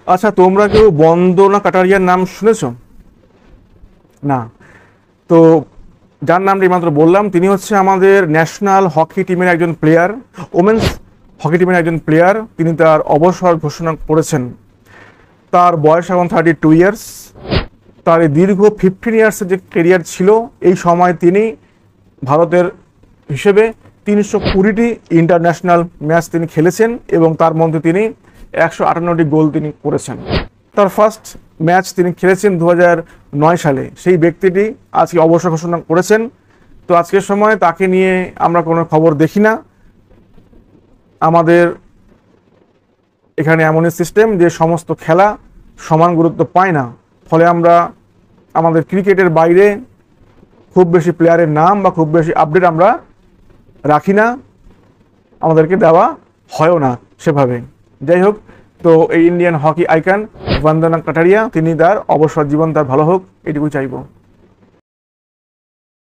আচ্ছা, তোমরা কেউ বন্দনা কাটারিয়ার নাম শুনেছো? না। তো যার নামটা মাত্র বললাম, তিনি হচ্ছে আমাদের ন্যাশনাল হকি টিমের একজন প্লেয়ার, ওমেন্স হকি টিমের একজন প্লেয়ার। তিনি তার অবসর ঘোষণা করেছেন। তার বয়স এখন 32 ইয়ার্স। তার এই দীর্ঘ 15 ইয়ার্সের যে কেরিয়ার ছিল, এই সময় তিনি ভারতের হিসেবে 320টি ইন্টারন্যাশনাল ম্যাচ তিনি খেলেছেন এবং তার মধ্যে তিনি 158টি গোল তিনি করেছেন। তার ফার্স্ট ম্যাচ তিনি খেলেছেন 2009 সালে। সেই ব্যক্তিটি আজকে অবসর ঘোষণা করেছেন। তো আজকের সময় তাকে নিয়ে আমরা কোনো খবর দেখি না। আমাদের এখানে এমনই সিস্টেম যে সমস্ত খেলা সমান গুরুত্ব পায় না, ফলে আমরা আমাদের ক্রিকেটের বাইরে খুব বেশি প্লেয়ারের নাম বা খুব বেশি আপডেট আমরা রাখি না, আমাদেরকে দেওয়া হয়ও না সেভাবে। যাই হোক, তো এই ইন্ডিয়ান হকি আইকন বন্দনা কাটারিয়া, তিনি তার অবসর জীবন তার ভালো হোক, এটুকুই চাইবো।